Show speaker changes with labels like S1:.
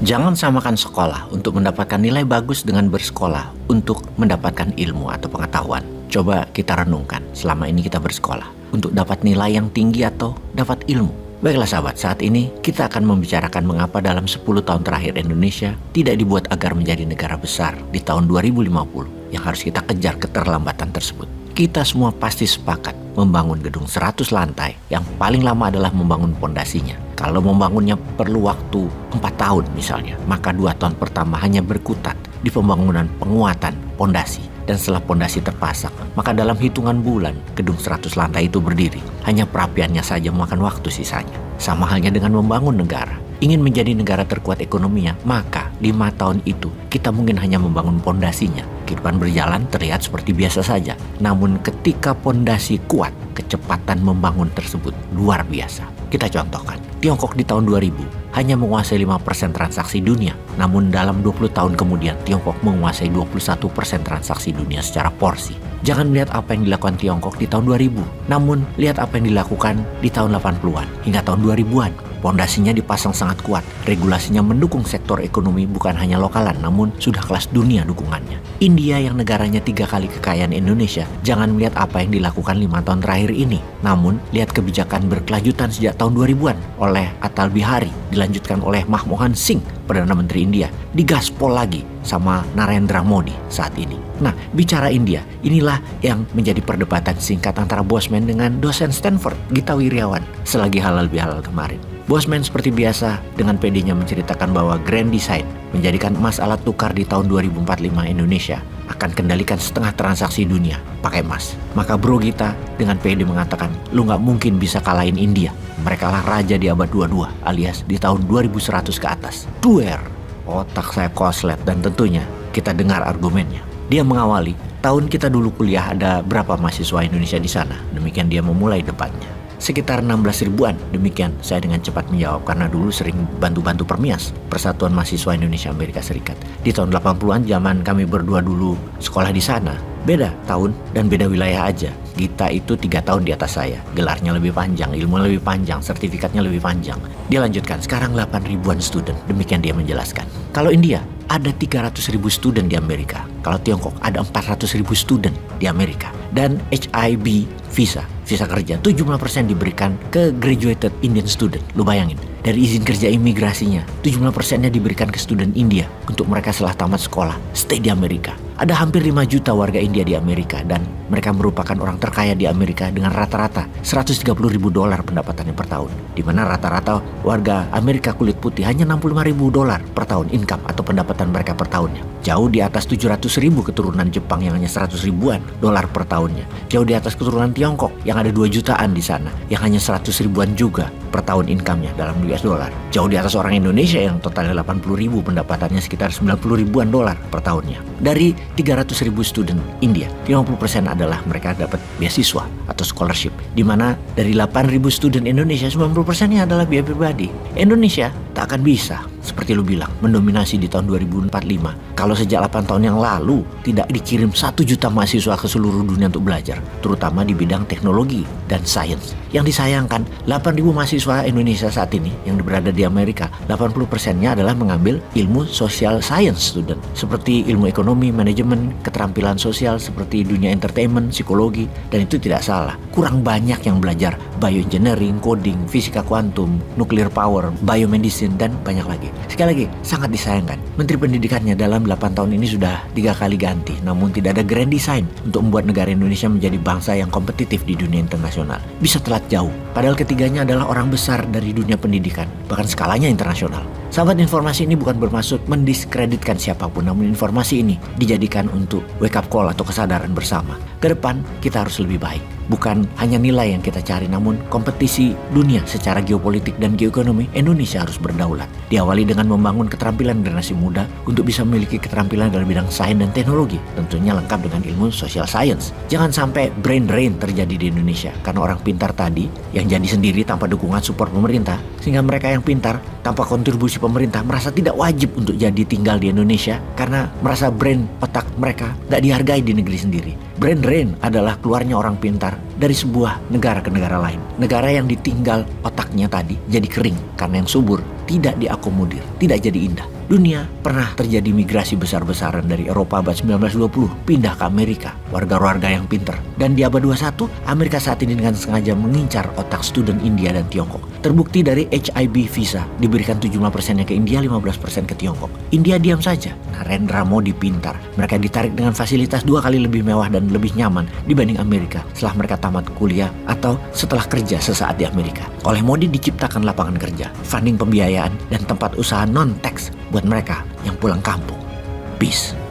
S1: Jangan samakan sekolah untuk mendapatkan nilai bagus dengan bersekolah untuk mendapatkan ilmu atau pengetahuan. Coba kita renungkan selama ini kita bersekolah untuk dapat nilai yang tinggi atau dapat ilmu. Baiklah sahabat, saat ini kita akan membicarakan mengapa dalam 10 tahun terakhir Indonesia tidak dibuat agar menjadi negara besar di tahun 2050 yang harus kita kejar keterlambatan tersebut. Kita semua pasti sepakat membangun gedung 100 lantai yang paling lama adalah membangun pondasinya. Kalau membangunnya perlu waktu 4 tahun misalnya, maka 2 tahun pertama hanya berkutat di pembangunan penguatan pondasi. Dan setelah pondasi terpasang, maka dalam hitungan bulan gedung 100 lantai itu berdiri. Hanya perapiannya saja memakan waktu sisanya. Sama halnya dengan membangun negara. Ingin menjadi negara terkuat ekonominya, maka 5 tahun itu kita mungkin hanya membangun pondasinya. Kehidupan berjalan terlihat seperti biasa saja. Namun ketika pondasi kuat, kecepatan membangun tersebut luar biasa. Kita contohkan, Tiongkok di tahun 2000 hanya menguasai 5% transaksi dunia. Namun dalam 20 tahun kemudian, Tiongkok menguasai 21% transaksi dunia secara porsi. Jangan melihat apa yang dilakukan Tiongkok di tahun 2000, namun lihat apa yang dilakukan di tahun 80-an hingga tahun 2000-an. Pondasinya dipasang sangat kuat, regulasinya mendukung sektor ekonomi bukan hanya lokalan, namun sudah kelas dunia dukungannya. India yang negaranya 3 kali kekayaan Indonesia, jangan melihat apa yang dilakukan 5 tahun terakhir ini, namun lihat kebijakan berkelanjutan sejak tahun 2000-an oleh Atal Bihari, dilanjutkan oleh Manmohan Singh, Perdana Menteri India, digaspol lagi sama Narendra Modi saat ini. Nah, bicara India, inilah yang menjadi perdebatan singkat antara Bosman dengan dosen Stanford, Gita Wirjawan, selagi halal bihalal kemarin. Bosman seperti biasa dengan PD-nya menceritakan bahwa Grand Design menjadikan emas alat tukar di tahun 2045 Indonesia akan kendalikan setengah transaksi dunia pakai emas. Maka Bro Gita dengan PD mengatakan, lu gak mungkin bisa kalahin India. Mereka lah raja di abad 22 alias di tahun 2100 ke atas. Duer, otak saya koslet dan tentunya kita dengar argumennya. Dia mengawali, tahun kita dulu kuliah ada berapa mahasiswa Indonesia di sana? Demikian dia memulai debatnya. Sekitar 16 ribuan, demikian saya dengan cepat menjawab karena dulu sering bantu-bantu Permias, Persatuan Mahasiswa Indonesia Amerika Serikat. Di tahun 80-an zaman kami berdua dulu sekolah di sana, beda tahun dan beda wilayah aja. Gita itu 3 tahun di atas saya, gelarnya lebih panjang, ilmu lebih panjang, sertifikatnya lebih panjang. Dia lanjutkan, sekarang 8 ribuan student, demikian dia menjelaskan. Kalau India, ada 300 ribu student di Amerika. Kalau Tiongkok, ada 400 ribu student di Amerika. Dan HIB visa kerja 75% diberikan ke graduated Indian student. Lu bayangin, dari izin kerja imigrasinya 75%-nya diberikan ke student India untuk mereka setelah tamat sekolah stay di Amerika. Ada hampir 5 juta warga India di Amerika dan mereka merupakan orang terkaya di Amerika dengan rata-rata $130 ribu pendapatannya per tahun. Di mana rata-rata warga Amerika kulit putih hanya $65 ribu per tahun income atau pendapatan mereka per tahunnya. Jauh di atas 700 ribu keturunan Jepang yang hanya 100 ribuan dolar per tahunnya. Jauh di atas keturunan Tiongkok yang ada 2 jutaan di sana yang hanya 100 ribuan juga per tahun income-nya dalam US dollar. Jauh di atas orang Indonesia yang totalnya 80 ribu pendapatannya sekitar 90 ribuan dolar per tahunnya. Dari 300 ribu student India, 50% adalah mereka dapat beasiswa atau scholarship, di mana dari 8 ribu student Indonesia 90%-nya adalah biaya pribadi. Indonesia tak akan bisa, seperti lu bilang, mendominasi di tahun 2045 kalau sejak 8 tahun yang lalu tidak dikirim 1 juta mahasiswa ke seluruh dunia untuk belajar, terutama di bidang teknologi dan sains. Yang disayangkan, 8.000 mahasiswa Indonesia saat ini yang berada di Amerika, 80%-nya adalah mengambil ilmu social science student, seperti ilmu ekonomi, manajemen, keterampilan sosial, seperti dunia entertainment, psikologi, dan itu tidak salah. Kurang banyak yang belajar bioengineering, coding, fisika kuantum, nuclear power, biomedicine, dan banyak lagi. Sekali lagi, sangat disayangkan. Menteri Pendidikannya dalam 8 tahun ini sudah 3 kali ganti, namun tidak ada grand design untuk membuat negara Indonesia menjadi bangsa yang kompetitif di dunia internasional. Bisa telat jauh, padahal ketiganya adalah orang besar dari dunia pendidikan, bahkan skalanya internasional. Sahabat, informasi ini bukan bermaksud mendiskreditkan siapapun, namun informasi ini dijadikan untuk wake up call atau kesadaran bersama. Ke depan kita harus lebih baik. Bukan hanya nilai yang kita cari, namun kompetisi dunia secara geopolitik dan geoekonomi. Indonesia harus berdaulat. Diawali dengan membangun keterampilan generasi muda untuk bisa memiliki keterampilan dalam bidang sains dan teknologi, tentunya lengkap dengan ilmu social science. Jangan sampai brain drain terjadi di Indonesia karena orang pintar tadi yang jadi sendiri tanpa dukungan support pemerintah, sehingga mereka yang pintar tanpa kontribusi pemerintah merasa tidak wajib untuk jadi tinggal di Indonesia karena merasa brain otak mereka gak dihargai di negeri sendiri. Brain drain adalah keluarnya orang pintar dari sebuah negara ke negara lain. Negara yang ditinggal otaknya tadi jadi kering karena yang subur tidak diakomodir, tidak jadi indah. Dunia pernah terjadi migrasi besar-besaran dari Eropa abad 1920 pindah ke Amerika, warga-warga yang pinter. Dan di abad 21, Amerika saat ini dengan sengaja mengincar otak student India dan Tiongkok. Terbukti dari HIB visa diberikan 75%-nya ke India, 15% ke Tiongkok. India diam saja. Narendra Modi pintar. Mereka ditarik dengan fasilitas 2 kali lebih mewah dan lebih nyaman dibanding Amerika setelah mereka tamat kuliah atau setelah kerja sesaat di Amerika. Oleh Modi diciptakan lapangan kerja, funding pembiayaan, dan tempat usaha non-tax buat mereka yang pulang kampung. Peace.